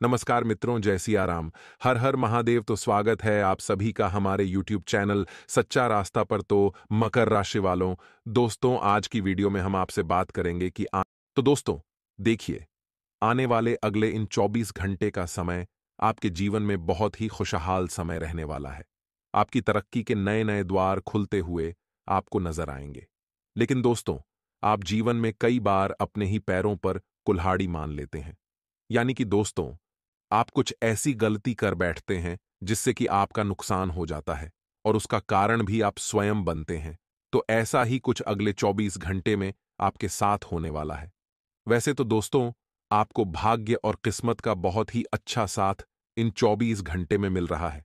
नमस्कार मित्रों, जय सिया राम। हर हर महादेव। तो स्वागत है आप सभी का हमारे YouTube चैनल सच्चा रास्ता पर। तो मकर राशि वालों, दोस्तों आज की वीडियो में हम आपसे बात करेंगे कि तो दोस्तों देखिए, आने वाले अगले इन 24 घंटे का समय आपके जीवन में बहुत ही खुशहाल समय रहने वाला है। आपकी तरक्की के नए नए द्वार खुलते हुए आपको नजर आएंगे। लेकिन दोस्तों, आप जीवन में कई बार अपने ही पैरों पर कुल्हाड़ी मान लेते हैं। यानी कि दोस्तों, आप कुछ ऐसी गलती कर बैठते हैं जिससे कि आपका नुकसान हो जाता है और उसका कारण भी आप स्वयं बनते हैं। तो ऐसा ही कुछ अगले 24 घंटे में आपके साथ होने वाला है। वैसे तो दोस्तों, आपको भाग्य और किस्मत का बहुत ही अच्छा साथ इन 24 घंटे में मिल रहा है।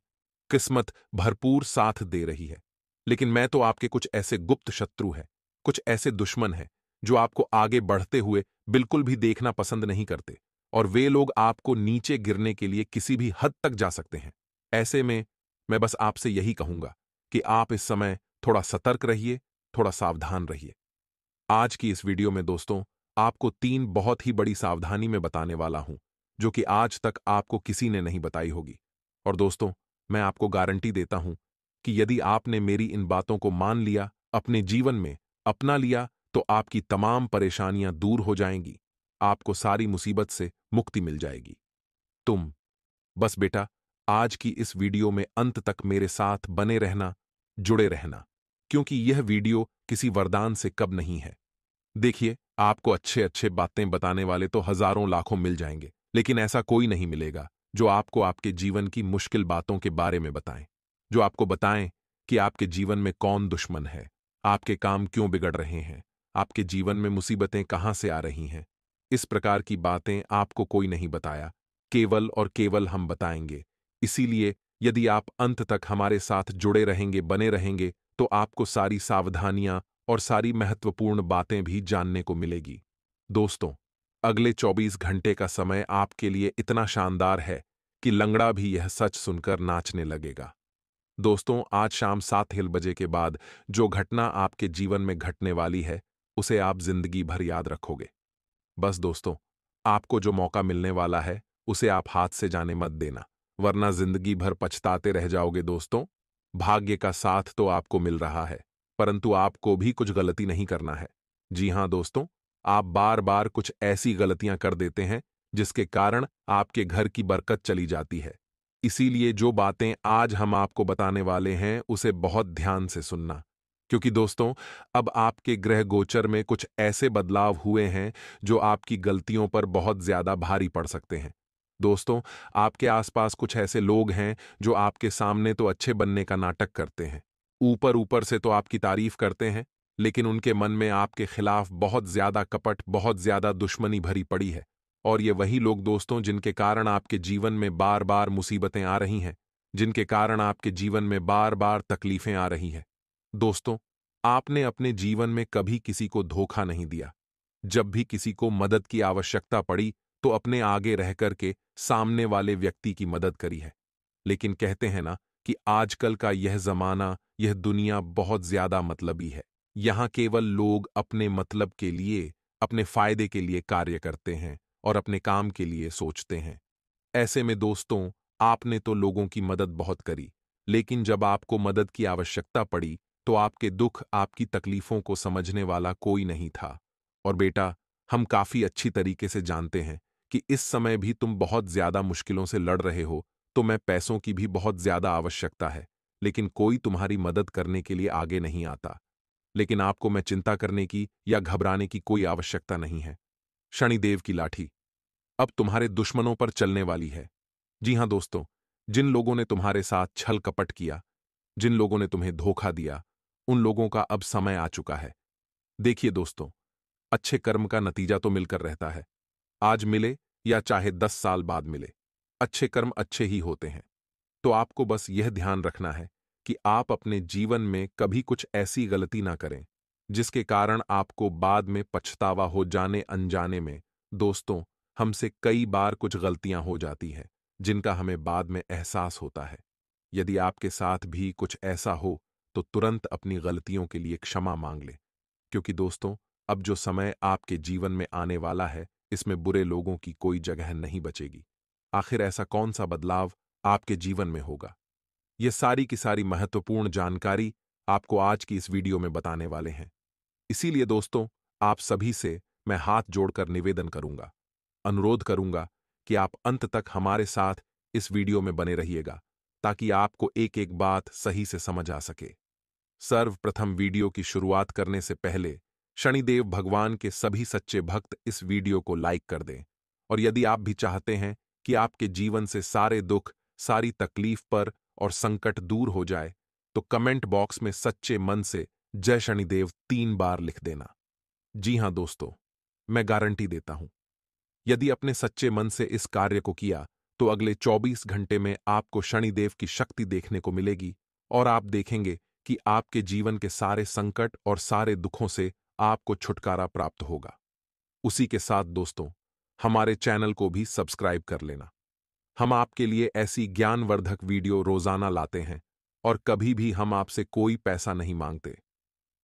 किस्मत भरपूर साथ दे रही है। लेकिन मैं तो आपके कुछ ऐसे गुप्त शत्रु हैं, कुछ ऐसे दुश्मन हैं जो आपको आगे बढ़ते हुए बिल्कुल भी देखना पसंद नहीं करते, और वे लोग आपको नीचे गिरने के लिए किसी भी हद तक जा सकते हैं। ऐसे में मैं बस आपसे यही कहूंगा कि आप इस समय थोड़ा सतर्क रहिए, थोड़ा सावधान रहिए। आज की इस वीडियो में दोस्तों, आपको 3 बहुत ही बड़ी सावधानी में बताने वाला हूं, जो कि आज तक आपको किसी ने नहीं बताई होगी। और दोस्तों, मैं आपको गारंटी देता हूं कि यदि आपने मेरी इन बातों को मान लिया, अपने जीवन में अपना लिया, तो आपकी तमाम परेशानियां दूर हो जाएंगी। आपको सारी मुसीबत से मुक्ति मिल जाएगी। तुम बस बेटा, आज की इस वीडियो में अंत तक मेरे साथ बने रहना, जुड़े रहना, क्योंकि यह वीडियो किसी वरदान से कम नहीं है। देखिए, आपको अच्छे अच्छे बातें बताने वाले तो हजारों लाखों मिल जाएंगे, लेकिन ऐसा कोई नहीं मिलेगा जो आपको आपके जीवन की मुश्किल बातों के बारे में बताएं, जो आपको बताएं कि आपके जीवन में कौन दुश्मन है, आपके काम क्यों बिगड़ रहे हैं, आपके जीवन में मुसीबतें कहां से आ रही हैं। इस प्रकार की बातें आपको कोई नहीं बताया, केवल और केवल हम बताएंगे। इसीलिए यदि आप अंत तक हमारे साथ जुड़े रहेंगे, बने रहेंगे, तो आपको सारी सावधानियां और सारी महत्वपूर्ण बातें भी जानने को मिलेगी। दोस्तों, अगले 24 घंटे का समय आपके लिए इतना शानदार है कि लंगड़ा भी यह सच सुनकर नाचने लगेगा। दोस्तों, आज शाम 7 बजे के बाद जो घटना आपके जीवन में घटने वाली है, उसे आप जिंदगी भर याद रखोगे। बस दोस्तों, आपको जो मौका मिलने वाला है, उसे आप हाथ से जाने मत देना, वरना जिंदगी भर पछताते रह जाओगे। दोस्तों, भाग्य का साथ तो आपको मिल रहा है, परंतु आपको भी कुछ गलती नहीं करना है। जी हां दोस्तों, आप बार बार कुछ ऐसी गलतियां कर देते हैं जिसके कारण आपके घर की बरकत चली जाती है। इसीलिए जो बातें आज हम आपको बताने वाले हैं, उसे बहुत ध्यान से सुनना, क्योंकि दोस्तों, अब आपके ग्रह गोचर में कुछ ऐसे बदलाव हुए हैं जो आपकी गलतियों पर बहुत ज्यादा भारी पड़ सकते हैं। दोस्तों, आपके आसपास कुछ ऐसे लोग हैं जो आपके सामने तो अच्छे बनने का नाटक करते हैं, ऊपर ऊपर से तो आपकी तारीफ करते हैं, लेकिन उनके मन में आपके खिलाफ बहुत ज्यादा कपट, बहुत ज्यादा दुश्मनी भरी पड़ी है। और ये वही लोग दोस्तों जिनके कारण आपके जीवन में बार बार मुसीबतें आ रही हैं, जिनके कारण आपके जीवन में बार बार तकलीफें आ रही हैं। दोस्तों, आपने अपने जीवन में कभी किसी को धोखा नहीं दिया। जब भी किसी को मदद की आवश्यकता पड़ी, तो अपने आगे रह करके सामने वाले व्यक्ति की मदद करी है। लेकिन कहते हैं ना कि आजकल का यह जमाना, यह दुनिया बहुत ज्यादा मतलबी है। यहां केवल लोग अपने मतलब के लिए, अपने फायदे के लिए कार्य करते हैं और अपने काम के लिए सोचते हैं। ऐसे में दोस्तों, आपने तो लोगों की मदद बहुत करी, लेकिन जब आपको मदद की आवश्यकता पड़ी, तो आपके दुख, आपकी तकलीफों को समझने वाला कोई नहीं था। और बेटा, हम काफी अच्छी तरीके से जानते हैं कि इस समय भी तुम बहुत ज्यादा मुश्किलों से लड़ रहे हो, तो मैं पैसों की भी बहुत ज्यादा आवश्यकता है, लेकिन कोई तुम्हारी मदद करने के लिए आगे नहीं आता। लेकिन आपको मैं चिंता करने की या घबराने की कोई आवश्यकता नहीं है। शनिदेव की लाठी अब तुम्हारे दुश्मनों पर चलने वाली है। जी हां दोस्तों, जिन लोगों ने तुम्हारे साथ छल कपट किया, जिन लोगों ने तुम्हें धोखा दिया, उन लोगों का अब समय आ चुका है। देखिए दोस्तों, अच्छे कर्म का नतीजा तो मिलकर रहता है। आज मिले या चाहे 10 साल बाद मिले, अच्छे कर्म अच्छे ही होते हैं। तो आपको बस यह ध्यान रखना है कि आप अपने जीवन में कभी कुछ ऐसी गलती ना करें जिसके कारण आपको बाद में पछतावा हो, जाने अनजाने में। दोस्तों, हमसे कई बार कुछ गलतियां हो जाती हैं जिनका हमें बाद में एहसास होता है। यदि आपके साथ भी कुछ ऐसा हो, तो तुरंत अपनी गलतियों के लिए क्षमा मांग लें, क्योंकि दोस्तों, अब जो समय आपके जीवन में आने वाला है, इसमें बुरे लोगों की कोई जगह नहीं बचेगी। आखिर ऐसा कौन सा बदलाव आपके जीवन में होगा? ये सारी की सारी महत्वपूर्ण जानकारी आपको आज की इस वीडियो में बताने वाले हैं। इसीलिए दोस्तों, आप सभी से मैं हाथ जोड़कर निवेदन करूंगा, अनुरोध करूंगा कि आप अंत तक हमारे साथ इस वीडियो में बने रहिएगा, ताकि आपको एक एक बात सही से समझ आ सके। सर्वप्रथम वीडियो की शुरुआत करने से पहले शनिदेव भगवान के सभी सच्चे भक्त इस वीडियो को लाइक कर दें। और यदि आप भी चाहते हैं कि आपके जीवन से सारे दुख, सारी तकलीफ पर और संकट दूर हो जाए, तो कमेंट बॉक्स में सच्चे मन से जय शनिदेव 3 बार लिख देना। जी हां दोस्तों, मैं गारंटी देता हूं, यदि अपने सच्चे मन से इस कार्य को किया तो अगले 24 घंटे में आपको शनिदेव की शक्ति देखने को मिलेगी और आप देखेंगे कि आपके जीवन के सारे संकट और सारे दुखों से आपको छुटकारा प्राप्त होगा। उसी के साथ दोस्तों, हमारे चैनल को भी सब्सक्राइब कर लेना। हम आपके लिए ऐसी ज्ञानवर्धक वीडियो रोजाना लाते हैं और कभी भी हम आपसे कोई पैसा नहीं मांगते।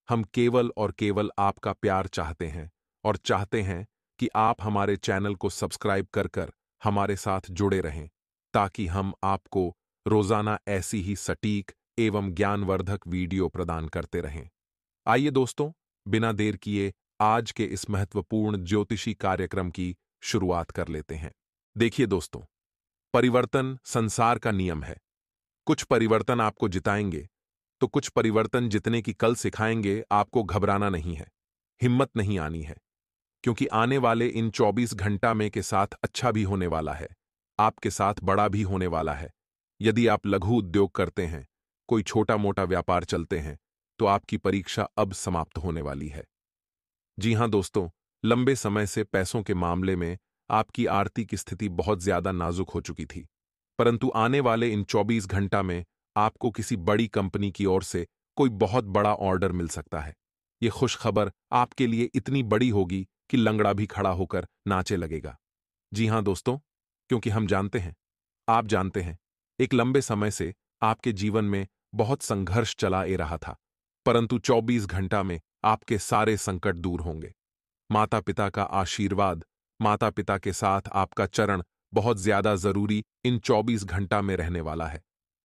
हम केवल और केवल आपका प्यार चाहते हैं और चाहते हैं कि आप हमारे चैनल को सब्सक्राइब कर कर हमारे साथ जुड़े रहें, ताकि हम आपको रोजाना ऐसी ही सटीक एवं ज्ञानवर्धक वीडियो प्रदान करते रहें। आइए दोस्तों, बिना देर किए आज के इस महत्वपूर्ण ज्योतिषी कार्यक्रम की शुरुआत कर लेते हैं। देखिए दोस्तों, परिवर्तन संसार का नियम है। कुछ परिवर्तन आपको जिताएंगे, तो कुछ परिवर्तन जितने की कल सिखाएंगे आपको घबराना नहीं है, हिम्मत नहीं आनी है, क्योंकि आने वाले इन 24 घंटा में के साथ अच्छा भी होने वाला है, आपके साथ बड़ा भी होने वाला है। यदि आप लघु उद्योग करते हैं, कोई छोटा मोटा व्यापार चलते हैं, तो आपकी परीक्षा अब समाप्त होने वाली है। जी हां दोस्तों, लंबे समय से पैसों के मामले में आपकी आर्थिक स्थिति बहुत ज्यादा नाजुक हो चुकी थी, परंतु आने वाले इन 24 घंटा में आपको किसी बड़ी कंपनी की ओर से कोई बहुत बड़ा ऑर्डर मिल सकता है। यह खुशखबर आपके लिए इतनी बड़ी होगी कि लंगड़ा भी खड़ा होकर नाचे लगेगा। जी हां दोस्तों, क्योंकि हम जानते हैं, आप जानते हैं, एक लंबे समय से आपके जीवन में बहुत संघर्ष चला आ रहा था, परंतु 24 घंटा में आपके सारे संकट दूर होंगे। माता पिता का आशीर्वाद, माता पिता के साथ आपका चरण बहुत ज्यादा जरूरी इन 24 घंटा में रहने वाला है।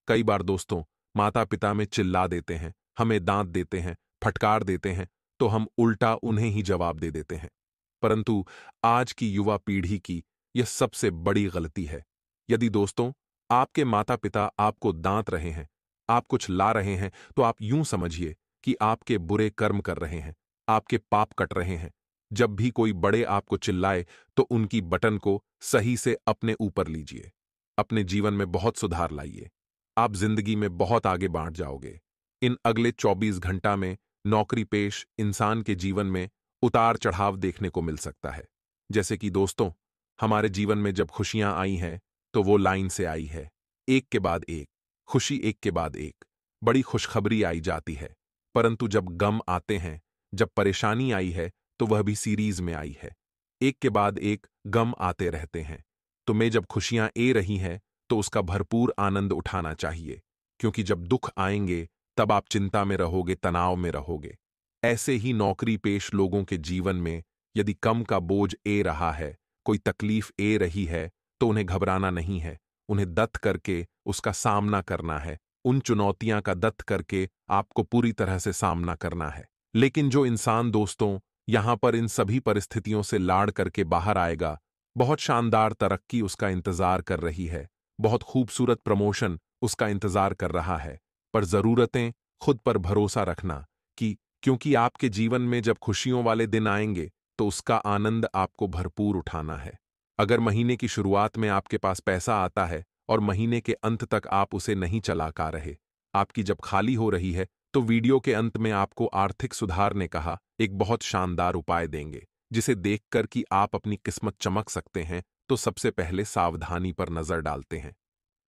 कई बार दोस्तों, माता पिता में चिल्ला देते हैं, हमें दांत देते हैं, फटकार देते हैं, तो हम उल्टा उन्हें ही जवाब दे देते हैं। परंतु आज की युवा पीढ़ी की यह सबसे बड़ी गलती है। यदि दोस्तों, आपके माता पिता आपको दांत रहे हैं, आप कुछ ला रहे हैं, तो आप यूं समझिए कि आपके बुरे कर्म कर रहे हैं, आपके पाप कट रहे हैं। जब भी कोई बड़े आपको चिल्लाए, तो उनकी बटन को सही से अपने ऊपर लीजिए। अपने जीवन में बहुत सुधार लाइए, आप जिंदगी में बहुत आगे बढ़ जाओगे। इन अगले 24 घंटा में नौकरी पेश इंसान के जीवन में उतार चढ़ाव देखने को मिल सकता है। जैसे कि दोस्तों, हमारे जीवन में जब खुशियां आई हैं, तो वो लाइन से आई है, एक के बाद एक, खुशी एक के बाद एक, बड़ी खुशखबरी आई जाती है। परंतु जब गम आते हैं, जब परेशानी आई है, तो वह भी सीरीज में आई है। एक के बाद एक गम आते रहते हैं। तुम्हें जब खुशियां ए रही हैं, तो उसका भरपूर आनंद उठाना चाहिए, क्योंकि जब दुख आएंगे तब आप चिंता में रहोगे, तनाव में रहोगे। ऐसे ही नौकरी पेश लोगों के जीवन में यदि कम का बोझ ए रहा है, कोई तकलीफ ए रही है, तो उन्हें घबराना नहीं है, उन्हें दत्त करके उसका सामना करना है। उन चुनौतियां का दत्त करके आपको पूरी तरह से सामना करना है। लेकिन जो इंसान दोस्तों यहां पर इन सभी परिस्थितियों से लाड़ करके बाहर आएगा, बहुत शानदार तरक्की उसका इंतजार कर रही है, बहुत खूबसूरत प्रमोशन उसका इंतजार कर रहा है। पर जरूरतें खुद पर भरोसा रखना कि क्योंकि आपके जीवन में जब खुशियों वाले दिन आएंगे, तो उसका आनंद आपको भरपूर उठाना है। अगर महीने की शुरुआत में आपके पास पैसा आता है और महीने के अंत तक आप उसे नहीं चला पा रहे, आपकी जब खाली हो रही है, तो वीडियो के अंत में आपको आर्थिक सुधार ने कहा एक बहुत शानदार उपाय देंगे, जिसे देखकर कि आप अपनी किस्मत चमक सकते हैं। तो सबसे पहले सावधानी पर नजर डालते हैं।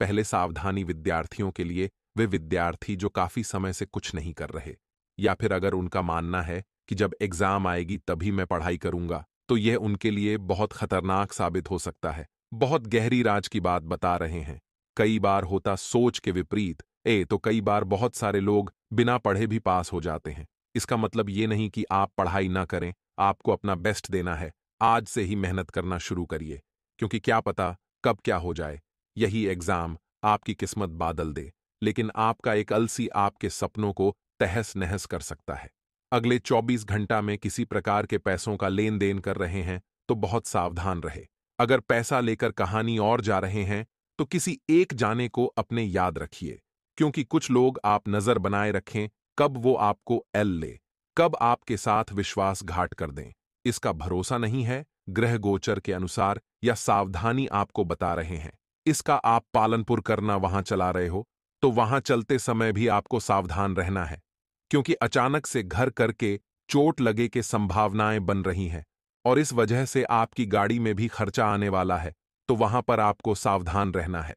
पहले सावधानी विद्यार्थियों के लिए, वे विद्यार्थी जो काफी समय से कुछ नहीं कर रहे, या फिर अगर उनका मानना है कि जब एग्जाम आएगी तभी मैं पढ़ाई करूंगा, तो यह उनके लिए बहुत खतरनाक साबित हो सकता है। बहुत गहरी राज की बात बता रहे हैं। कई बार होता सोच के विपरीत, तो कई बार बहुत सारे लोग बिना पढ़े भी पास हो जाते हैं। इसका मतलब ये नहीं कि आप पढ़ाई ना करें, आपको अपना बेस्ट देना है। आज से ही मेहनत करना शुरू करिए, क्योंकि क्या पता कब क्या हो जाए, यही एग्जाम आपकी किस्मत बादल दे। लेकिन आपका एक अलसी आपके सपनों को तहस नहस कर सकता है। अगले 24 घंटा में किसी प्रकार के पैसों का लेन देन कर रहे हैं तो बहुत सावधान रहे। अगर पैसा लेकर कहानी और जा रहे हैं तो किसी एक जाने को अपने याद रखिए, क्योंकि कुछ लोग आप नजर बनाए रखें कब वो आपको एल ले, कब आपके साथ विश्वासघात कर दें। इसका भरोसा नहीं है। ग्रह गोचर के अनुसार या सावधानी आपको बता रहे हैं, इसका आप पालनपुर करना वहां चला रहे हो तो वहां चलते समय भी आपको सावधान रहना है, क्योंकि अचानक से घर करके चोट लगे के संभावनाएं बन रही हैं और इस वजह से आपकी गाड़ी में भी खर्चा आने वाला है, तो वहां पर आपको सावधान रहना है।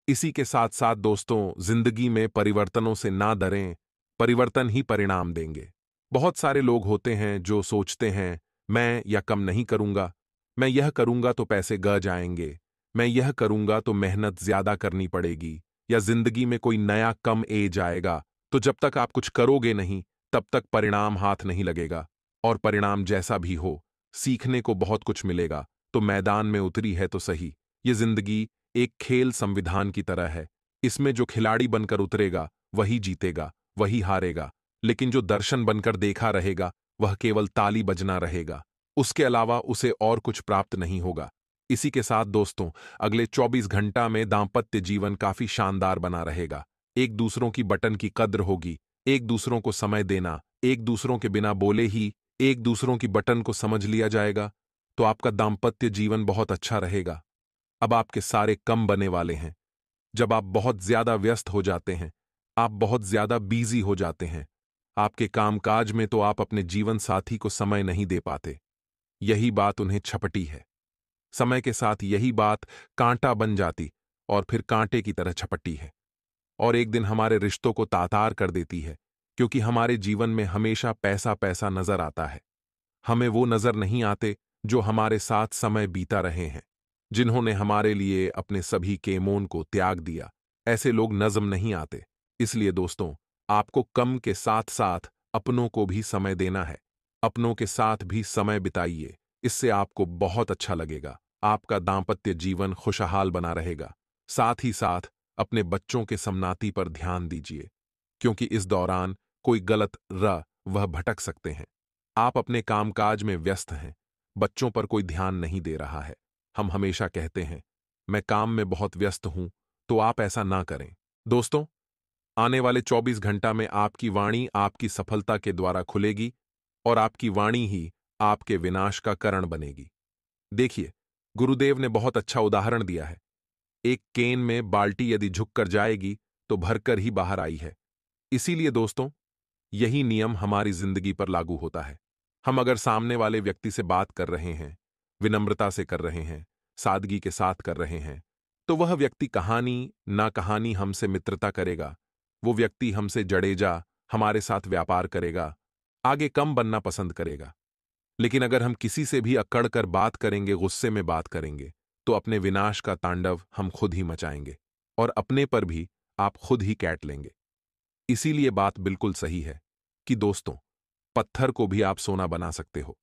इसी के साथ साथ दोस्तों, जिंदगी में परिवर्तनों से ना डरें, परिवर्तन ही परिणाम देंगे। बहुत सारे लोग होते हैं जो सोचते हैं मैं यह कम नहीं करूंगा, मैं यह करूंगा तो पैसे ग जाएंगे, मैं यह करूंगा तो मेहनत ज्यादा करनी पड़ेगी, या जिंदगी में कोई नया कम ए जाएगा, तो जब तक आप कुछ करोगे नहीं तब तक परिणाम हाथ नहीं लगेगा। और परिणाम जैसा भी हो, सीखने को बहुत कुछ मिलेगा। तो मैदान में उतरी है तो सही। ये जिंदगी एक खेल संविधान की तरह है। इसमें जो खिलाड़ी बनकर उतरेगा वही जीतेगा, वही हारेगा। लेकिन जो दर्शन बनकर देखा रहेगा वह केवल ताली बजना रहेगा, उसके अलावा उसे और कुछ प्राप्त नहीं होगा। इसी के साथ दोस्तों, अगले 24 घंटा में दांपत्य जीवन काफी शानदार बना रहेगा। एक दूसरों की बटन की कद्र होगी, एक दूसरों को समय देना, एक दूसरों के बिना बोले ही एक दूसरों की बटन को समझ लिया जाएगा, तो आपका दांपत्य जीवन बहुत अच्छा रहेगा। अब आपके सारे कम बने वाले हैं। जब आप बहुत ज्यादा व्यस्त हो जाते हैं, आप बहुत ज्यादा बिजी हो जाते हैं, आपके कामकाज में तो आप अपने जीवन साथी को समय नहीं दे पाते। यही बात उन्हें छपटी है। समय के साथ यही बात कांटा बन जाती और फिर कांटे की तरह छपटी है, और एक दिन हमारे रिश्तों को तातार कर देती है, क्योंकि हमारे जीवन में हमेशा पैसा पैसा नजर आता है। हमें वो नजर नहीं आते जो हमारे साथ समय बीता रहे हैं, जिन्होंने हमारे लिए अपने सभी केमोन को त्याग दिया। ऐसे लोग नजम नहीं आते। इसलिए दोस्तों, आपको कम के साथ साथ अपनों को भी समय देना है। अपनों के साथ भी समय बिताइए, इससे आपको बहुत अच्छा लगेगा। आपका दांपत्य जीवन खुशहाल बना रहेगा। साथ ही साथ अपने बच्चों के समनाती पर ध्यान दीजिए, क्योंकि इस दौरान कोई गलत वह भटक सकते हैं। आप अपने कामकाज में व्यस्त हैं, बच्चों पर कोई ध्यान नहीं दे रहा है। हम हमेशा कहते हैं मैं काम में बहुत व्यस्त हूं, तो आप ऐसा ना करें। दोस्तों, आने वाले 24 घंटा में आपकी वाणी आपकी सफलता के द्वारा खुलेगी और आपकी वाणी ही आपके विनाश का कारण बनेगी। देखिए, गुरुदेव ने बहुत अच्छा उदाहरण दिया है। एक केन में बाल्टी यदि झुककर जाएगी तो भरकर ही बाहर आई है। इसीलिए दोस्तों, यही नियम हमारी जिंदगी पर लागू होता है। हम अगर सामने वाले व्यक्ति से बात कर रहे हैं, विनम्रता से कर रहे हैं, सादगी के साथ कर रहे हैं, तो वह व्यक्ति कहानी ना कहानी हमसे मित्रता करेगा। वो व्यक्ति हमसे जड़ेजा, हमारे साथ व्यापार करेगा, आगे कम बनना पसंद करेगा। लेकिन अगर हम किसी से भी अकड़ कर बात करेंगे, गुस्से में बात करेंगे, तो अपने विनाश का तांडव हम खुद ही मचाएंगे और अपने पर भी आप खुद ही कैट लेंगे। इसीलिए बात बिल्कुल सही है कि दोस्तों, पत्थर को भी आप सोना बना सकते हो।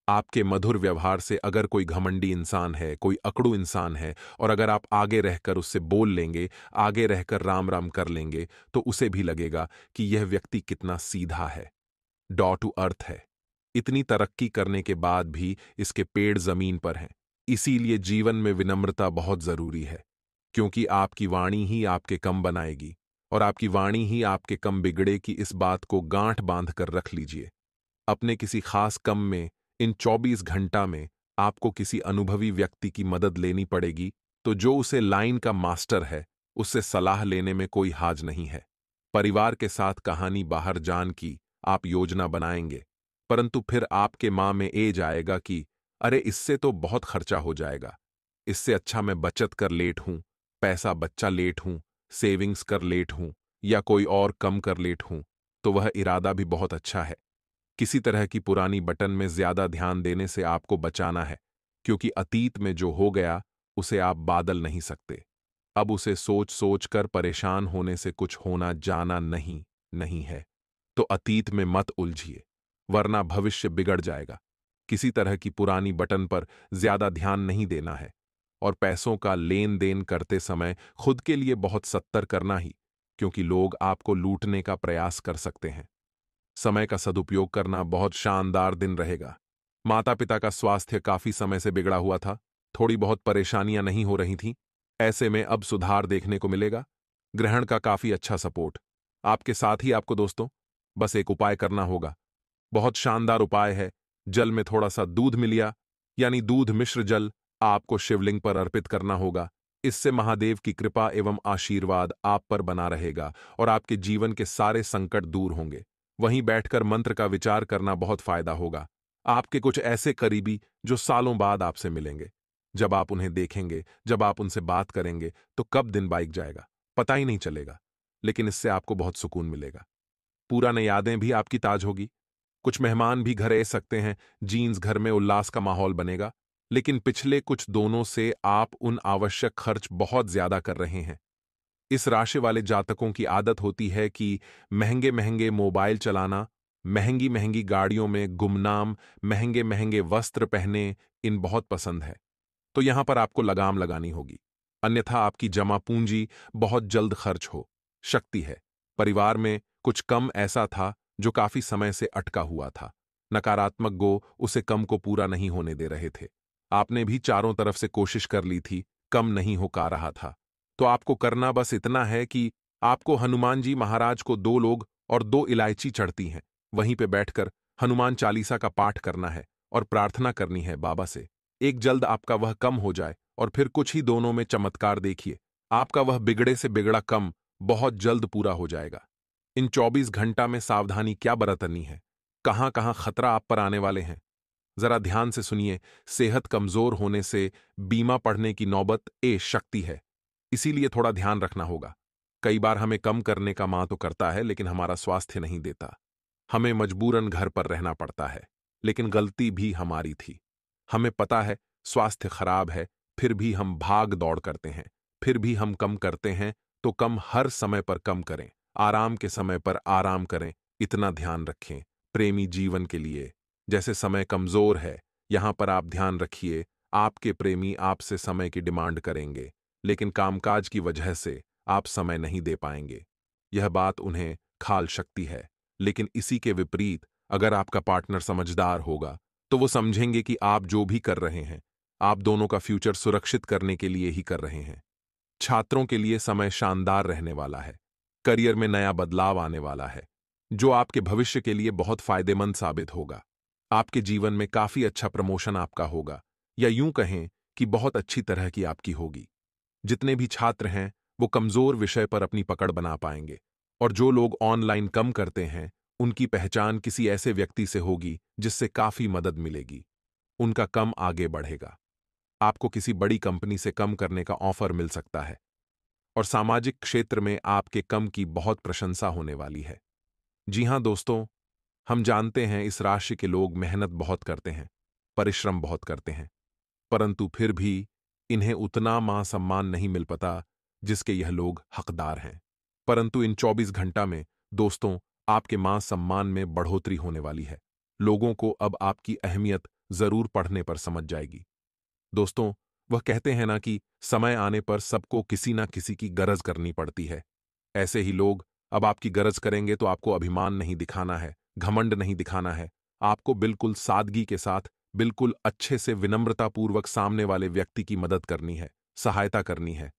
आपके मधुर व्यवहार से अगर कोई घमंडी इंसान है, कोई अकड़ू इंसान है, और अगर आप आगे रहकर उससे बोल लेंगे, आगे रहकर राम राम कर लेंगे, तो उसे भी लगेगा कि यह व्यक्ति कितना सीधा है, डॉ टू अर्थ है। इतनी तरक्की करने के बाद भी इसके पेड़ जमीन पर हैं। इसीलिए जीवन में विनम्रता बहुत जरूरी है, क्योंकि आपकी वाणी ही आपके कम बनाएगी और आपकी वाणी ही आपके कम बिगड़े की इस बात को गांठ बांध कर रख लीजिए। अपने किसी खास कम में इन 24 घंटा में आपको किसी अनुभवी व्यक्ति की मदद लेनी पड़ेगी, तो जो उसे लाइन का मास्टर है, उससे सलाह लेने में कोई हाज नहीं है। परिवार के साथ कहानी बाहर जान की आप योजना बनाएंगे, परंतु फिर आपके मां में ए जाएगा कि अरे इससे तो बहुत खर्चा हो जाएगा, इससे अच्छा मैं बचत कर लेट हूं, पैसा बच्चा लेट हूं, सेविंग्स कर लेट हूं, या कोई और कम कर लेट हूं। तो वह इरादा भी बहुत अच्छा है। किसी तरह की पुरानी बटन में ज्यादा ध्यान देने से आपको बचाना है, क्योंकि अतीत में जो हो गया उसे आप बादल नहीं सकते। अब उसे सोच सोच कर परेशान होने से कुछ होना जाना नहीं नहीं है। तो अतीत में मत उलझिए, वरना भविष्य बिगड़ जाएगा। किसी तरह की पुरानी बटन पर ज्यादा ध्यान नहीं देना है। और पैसों का लेन देन करते समय खुद के लिए बहुत सतर्क करना ही, क्योंकि लोग आपको लूटने का प्रयास कर सकते हैं। समय का सदुपयोग करना बहुत शानदार दिन रहेगा। माता पिता का स्वास्थ्य काफी समय से बिगड़ा हुआ था, थोड़ी बहुत परेशानियां नहीं हो रही थीं। ऐसे में अब सुधार देखने को मिलेगा। ग्रहण का काफी अच्छा सपोर्ट आपके साथ ही आपको दोस्तों, बस एक उपाय करना होगा। बहुत शानदार उपाय है। जल में थोड़ा सा दूध मिलिया, यानी दूध मिश्र जल, आपको शिवलिंग पर अर्पित करना होगा। इससे महादेव की कृपा एवं आशीर्वाद आप पर बना रहेगा और आपके जीवन के सारे संकट दूर होंगे। वहीं बैठकर मंत्र का विचार करना बहुत फायदा होगा। आपके कुछ ऐसे करीबी जो सालों बाद आपसे मिलेंगे। जब आप उन्हें देखेंगे, जब आप उनसे बात करेंगे, तो कब दिन बीत जाएगा पता ही नहीं चलेगा। लेकिन इससे आपको बहुत सुकून मिलेगा। पुरानी यादें भी आपकी ताज होगी। कुछ मेहमान भी घर आ सकते हैं। जीन्स घर में उल्लास का माहौल बनेगा। लेकिन पिछले कुछ दोनों से आप उन आवश्यक खर्च बहुत ज्यादा कर रहे हैं। इस राशि वाले जातकों की आदत होती है कि महंगे महंगे मोबाइल चलाना, महंगी महंगी गाड़ियों में गुमनाम, महंगे महंगे वस्त्र पहने, इन बहुत पसंद है। तो यहां पर आपको लगाम लगानी होगी, अन्यथा आपकी जमा पूंजी बहुत जल्द खर्च हो सकती है। परिवार में कुछ कम ऐसा था जो काफी समय से अटका हुआ था। नकारात्मक गो उसे कम को पूरा नहीं होने दे रहे थे। आपने भी चारों तरफ से कोशिश कर ली थी, कम नहीं हो पा रहा था। तो आपको करना बस इतना है कि आपको हनुमान जी महाराज को 2 लोग और 2 इलायची चढ़ती हैं, वहीं पे बैठकर हनुमान चालीसा का पाठ करना है और प्रार्थना करनी है बाबा से। एक जल्द आपका वह कम हो जाए और फिर कुछ ही दोनों में चमत्कार देखिए। आपका वह बिगड़े से बिगड़ा कम बहुत जल्द पूरा हो जाएगा। इन 24 घंटा में सावधानी क्या बरतनी है, कहां कहां खतरा आप पर आने वाले हैं, जरा ध्यान से सुनिए। सेहत कमजोर होने से बीमा पड़ने की नौबत ए शक्ति है, इसीलिए थोड़ा ध्यान रखना होगा। कई बार हमें कम करने का मां तो करता है, लेकिन हमारा स्वास्थ्य नहीं देता। हमें मजबूरन घर पर रहना पड़ता है, लेकिन गलती भी हमारी थी। हमें पता है स्वास्थ्य खराब है, फिर भी हम भाग दौड़ करते हैं। फिर भी हम कम करते हैं, तो कम हर समय पर कम करें, आराम के समय पर आराम करें, इतना ध्यान रखें। प्रेमी जीवन के लिए जैसे समय कमजोर है, यहां पर आप ध्यान रखिए। आपके प्रेमी आपसे समय की डिमांड करेंगे, लेकिन कामकाज की वजह से आप समय नहीं दे पाएंगे। यह बात उन्हें खाल सकती है, लेकिन इसी के विपरीत अगर आपका पार्टनर समझदार होगा तो वो समझेंगे कि आप जो भी कर रहे हैं, आप दोनों का फ्यूचर सुरक्षित करने के लिए ही कर रहे हैं। छात्रों के लिए समय शानदार रहने वाला है। करियर में नया बदलाव आने वाला है, जो आपके भविष्य के लिए बहुत फायदेमंद साबित होगा। आपके जीवन में काफी अच्छा प्रमोशन आपका होगा, या यूं कहें कि बहुत अच्छी तरह की आपकी होगी। जितने भी छात्र हैं वो कमजोर विषय पर अपनी पकड़ बना पाएंगे, और जो लोग ऑनलाइन कम करते हैं उनकी पहचान किसी ऐसे व्यक्ति से होगी जिससे काफी मदद मिलेगी। उनका कम आगे बढ़ेगा। आपको किसी बड़ी कंपनी से कम करने का ऑफर मिल सकता है, और सामाजिक क्षेत्र में आपके कम की बहुत प्रशंसा होने वाली है। जी हां दोस्तों, हम जानते हैं इस राशि के लोग मेहनत बहुत करते हैं, परिश्रम बहुत करते हैं, परंतु फिर भी इन्हें उतना मान सम्मान नहीं मिल पाता जिसके यह लोग हकदार हैं। परंतु इन 24 घंटा में दोस्तों, आपके मान सम्मान में बढ़ोतरी होने वाली है। लोगों को अब आपकी अहमियत जरूर पढ़ने पर समझ जाएगी। दोस्तों, वह कहते हैं ना कि समय आने पर सबको किसी ना किसी की गरज करनी पड़ती है। ऐसे ही लोग अब आपकी गरज करेंगे तो आपको अभिमान नहीं दिखाना है, घमंड नहीं दिखाना है। आपको बिल्कुल सादगी के साथ, बिल्कुल अच्छे से विनम्रतापूर्वक सामने वाले व्यक्ति की मदद करनी है, सहायता करनी है।